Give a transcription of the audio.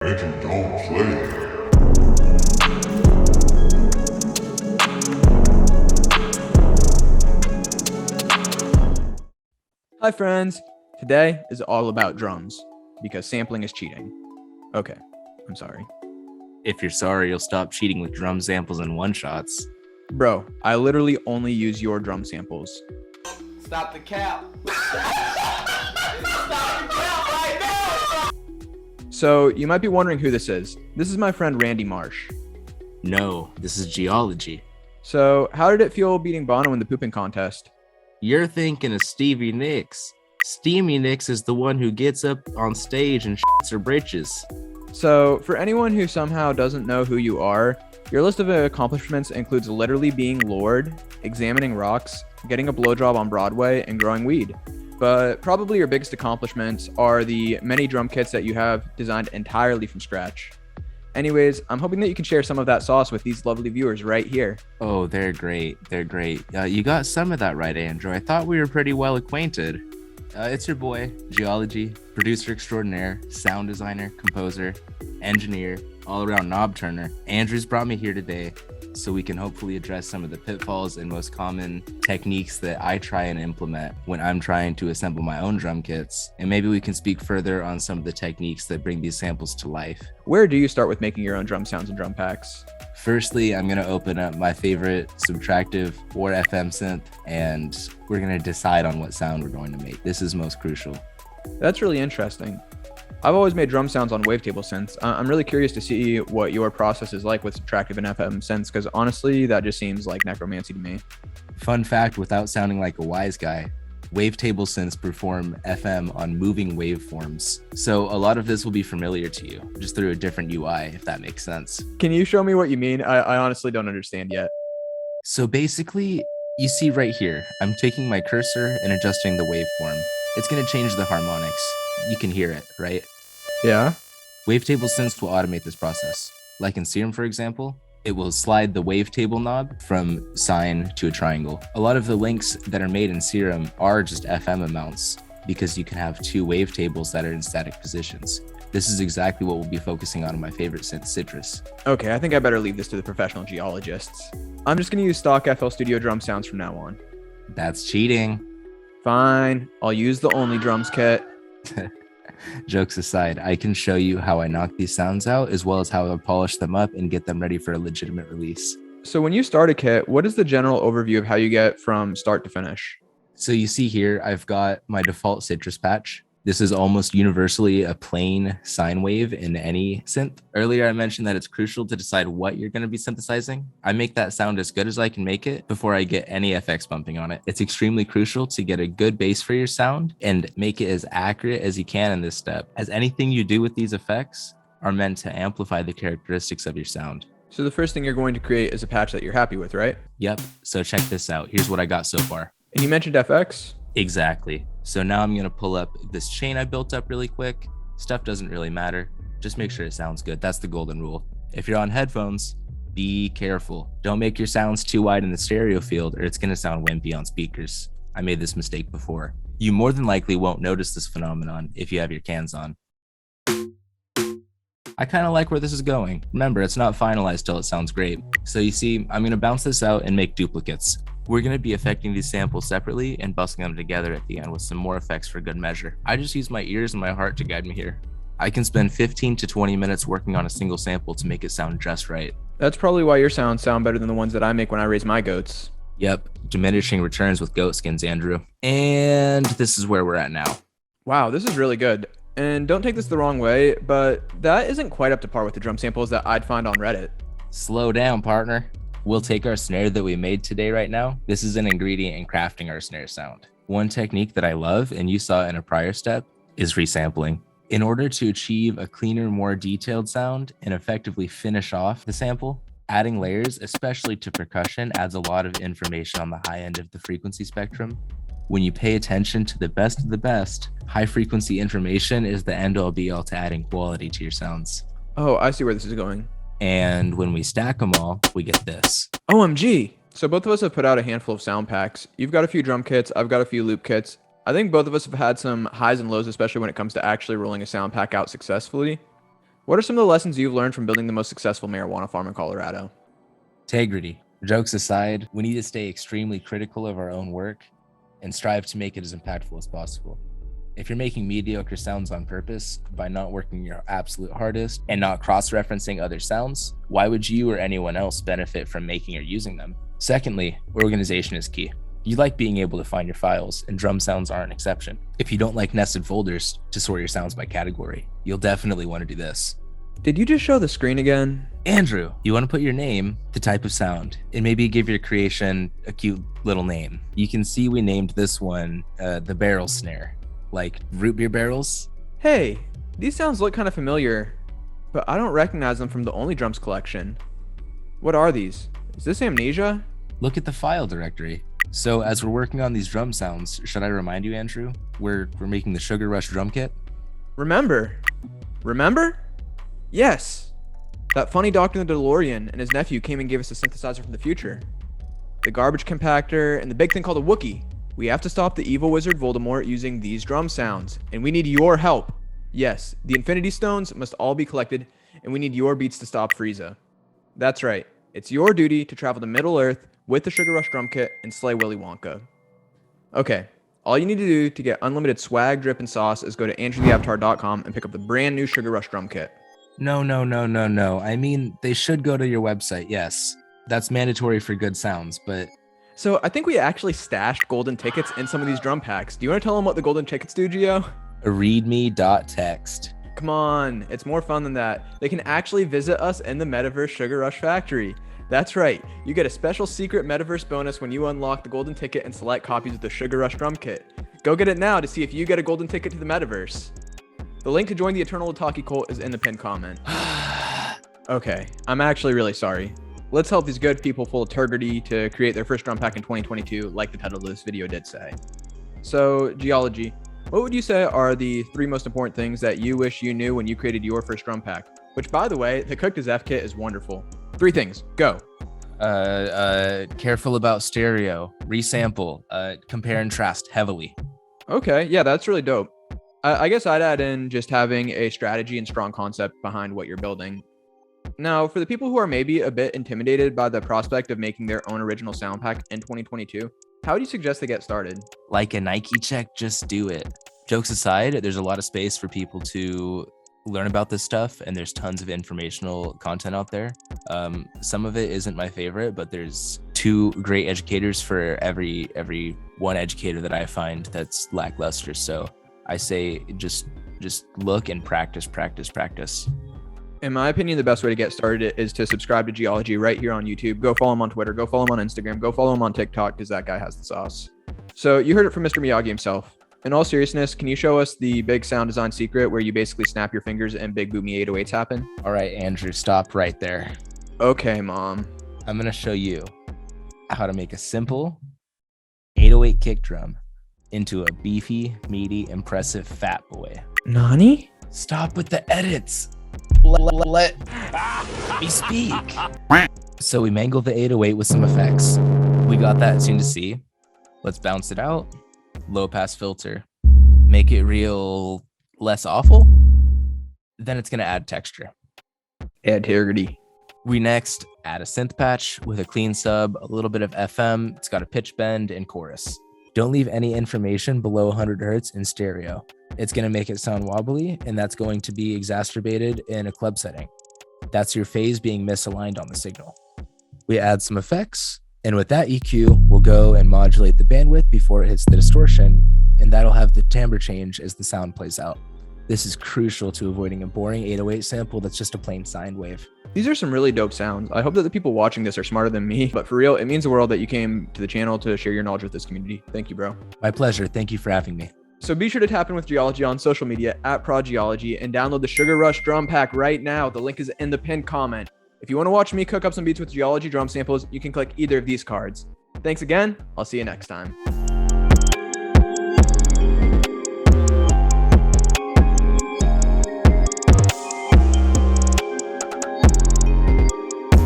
Legend don't play. Hi friends, today is all about drums, because sampling is cheating. Okay, I'm sorry. If you're sorry, you'll stop cheating with drum samples and one-shots. Bro, I literally only use your drum samples. Stop the cap. Stop the cap right now. So you might be wondering who this is. This is my friend Randy Marsh. No, this is Jiala Ji. So how did it feel beating Bono in the pooping contest? You're thinking of Stevie Nicks. Steamy Nicks is the one who gets up on stage and shits her britches. So for anyone who somehow doesn't know who you are, your list of accomplishments includes literally being Lord, examining rocks, getting a blowjob on Broadway, and growing weed. But probably your biggest accomplishments are the many drum kits that you have designed entirely from scratch. Anyways, I'm hoping that you can share some of that sauce with these lovely viewers right here. Oh, they're great. They're great. You got some of that right, Andrew. I thought we were pretty well acquainted. It's your boy, Jiala Ji, producer extraordinaire, sound designer, composer, engineer, all-around knob turner. Andrew's brought me here today so we can hopefully address some of the pitfalls and most common techniques that I try and implement when I'm trying to assemble my own drum kits. And maybe we can speak further on some of the techniques that bring these samples to life. Where do you start with making your own drum sounds and drum packs? Firstly, I'm going to open up my favorite Subtractive or FM synth, and we're going to decide on what sound we're going to make. This is most crucial. That's really interesting. I've always made drum sounds on wavetable synths. I'm really curious to see what your process is like with Subtractive and FM synths, because honestly, that just seems like necromancy to me. Fun fact, without sounding like a wise guy, wavetable synths perform FM on moving waveforms. So a lot of this will be familiar to you, just through a different UI, if that makes sense. Can you show me what you mean? I honestly don't understand yet. So basically, you see right here, I'm taking my cursor and adjusting the waveform. It's going to change the harmonics. You can hear it, right? Yeah. Wavetable synths will automate this process. Like in Serum, for example, it will slide the wavetable knob from sine to a triangle. A lot of the links that are made in Serum are just FM amounts because you can have two wavetables that are in static positions. This is exactly what we'll be focusing on in my favorite synth, Citrus. Okay, I think I better leave this to the professional geologists. I'm just going to use stock FL Studio drum sounds from now on. That's cheating. Fine, I'll use the Only Drums kit. Jokes aside, I can show you how I knock these sounds out, as well as how I polish them up and get them ready for a legitimate release. So when you start a kit, what is the general overview of how you get from start to finish? So you see here, I've got my default Citrus patch. This is almost universally a plain sine wave in any synth. Earlier, I mentioned that it's crucial to decide what you're going to be synthesizing. I make that sound as good as I can make it before I get any FX bumping on it. It's extremely crucial to get a good bass for your sound and make it as accurate as you can in this step, as anything you do with these effects are meant to amplify the characteristics of your sound. So the first thing you're going to create is a patch that you're happy with, right? Yep. So check this out. Here's what I got so far. And you mentioned FX? Exactly. So now I'm going to pull up this chain I built up really quick. Stuff doesn't really matter. Just make sure it sounds good. That's the golden rule. If you're on headphones, be careful. Don't make your sounds too wide in the stereo field or it's going to sound wimpy on speakers. I made this mistake before. You more than likely won't notice this phenomenon if you have your cans on. I kind of like where this is going. Remember, it's not finalized till it sounds great. So you see, I'm going to bounce this out and make duplicates. We're going to be affecting these samples separately and busting them together at the end with some more effects for good measure. I just use my ears and my heart to guide me here. I can spend 15 to 20 minutes working on a single sample to make it sound just right. That's probably why your sounds sound better than the ones that I make when I raise my goats. Yep, diminishing returns with goat skins, Andrew. And this is where we're at now. Wow, this is really good. And don't take this the wrong way, but that isn't quite up to par with the drum samples that I'd find on Reddit. Slow down, partner. We'll take our snare that we made today right now. This is an ingredient in crafting our snare sound. One technique that I love, and you saw in a prior step, is resampling. In order to achieve a cleaner, more detailed sound and effectively finish off the sample, adding layers, especially to percussion, adds a lot of information on the high end of the frequency spectrum. When you pay attention to the best of the best, high frequency information is the end all be all to adding quality to your sounds. Oh, I see where this is going. And when we stack them all, we get this. OMG! So both of us have put out a handful of sound packs. You've got a few drum kits, I've got a few loop kits. I think both of us have had some highs and lows, especially when it comes to actually rolling a sound pack out successfully. What are some of the lessons you've learned from building the most successful marijuana farm in Colorado? Integrity. Jokes aside, we need to stay extremely critical of our own work and strive to make it as impactful as possible. If you're making mediocre sounds on purpose by not working your absolute hardest and not cross-referencing other sounds, why would you or anyone else benefit from making or using them? Secondly, organization is key. You like being able to find your files, and drum sounds aren't an exception. If you don't like nested folders to sort your sounds by category, you'll definitely want to do this. Did you just show the screen again? Andrew, you want to put your name, the type of sound, and maybe give your creation a cute little name. You can see we named this one the barrel snare, like root beer barrels. Hey, these sounds look kind of familiar, but I don't recognize them from the Only Drums collection. What are these? Is this Amnesia? Look at the file directory. So as we're working on these drum sounds, should I remind you, Andrew, we're making the Sugar Rush drum kit? Remember? Yes! That funny doctor in the DeLorean and his nephew came and gave us a synthesizer from the future. The garbage compactor and the big thing called a Wookiee. We have to stop the evil wizard Voldemort using these drum sounds, and we need your help. Yes, the Infinity Stones must all be collected, and we need your beats to stop Frieza. That's right, it's your duty to travel to Middle-earth with the Sugar Rush drum kit and slay Willy Wonka. Okay, all you need to do to get unlimited swag, drip, and sauce is go to andrewtheavatar.com and pick up the brand new Sugar Rush drum kit. No. I mean, they should go to your website, yes. That's mandatory for good sounds, but... So I think we actually stashed golden tickets in some of these drum packs. Do you want to tell them what the golden tickets do, Gio? readme.text. Come on, it's more fun than that. They can actually visit us in the Metaverse Sugar Rush Factory. That's right, you get a special secret Metaverse bonus when you unlock the golden ticket and select copies of the Sugar Rush drum kit. Go get it now to see if you get a golden ticket to the Metaverse. The link to join the Eternal Ohtaki cult is in the pinned comment. Okay, I'm actually really sorry. Let's help these good people full of turgidity to create their first drum pack in 2022, like the title of this video did say. So, Jiala Ji, what would you say are the 3 most important things that you wish you knew when you created your first drum pack? Which, by the way, the Cooked as F kit is wonderful. 3 things, go. Careful about stereo, resample, compare and contrast heavily. Okay, yeah, that's really dope. I guess I'd add in just having a strategy and strong concept behind what you're building. Now, for the people who are maybe a bit intimidated by the prospect of making their own original sound pack in 2022, how would you suggest they get started? Like a Nike check, just do it. Jokes aside, there's a lot of space for people to learn about this stuff, and there's tons of informational content out there. Some of it isn't my favorite, but there's 2 great educators for every one educator that I find that's lackluster. So I say just look and practice. In my opinion, the best way to get started is to subscribe to Jiala Ji right here on YouTube. Go follow him on Twitter. Go follow him on Instagram. Go follow him on TikTok because that guy has the sauce. So you heard it from Mr. Miyagi himself. In all seriousness, can you show us the big sound design secret where you basically snap your fingers and big boomy 808s happen? All right, Andrew, stop right there. Okay, Mom. I'm going to show you how to make a simple 808 kick drum into a beefy, meaty, impressive fat boy. Nani? Stop with the edits. Let me speak. So we mangled the 808 with some effects. We got that tuned to C. Let's bounce it out. Low pass filter. Make it real less awful. Then it's going to add texture. Add turgidity. We next add a synth patch with a clean sub, a little bit of FM. It's got a pitch bend and chorus. Don't leave any information below 100 hertz in stereo. It's going to make it sound wobbly, and that's going to be exacerbated in a club setting. That's your phase being misaligned on the signal. We add some effects, and with that EQ, we'll go and modulate the bandwidth before it hits the distortion, and that'll have the timbre change as the sound plays out. This is crucial to avoiding a boring 808 sample that's just a plain sine wave. These are some really dope sounds. I hope that the people watching this are smarter than me, but for real, it means the world that you came to the channel to share your knowledge with this community. Thank you, bro. My pleasure. Thank you for having me. So be sure to tap in with Jiala Ji on social media at ProdGeology and download the Sugar Rush drum pack right now. The link is in the pinned comment. If you want to watch me cook up some beats with Jiala Ji drum samples, you can click either of these cards. Thanks again. I'll see you next time.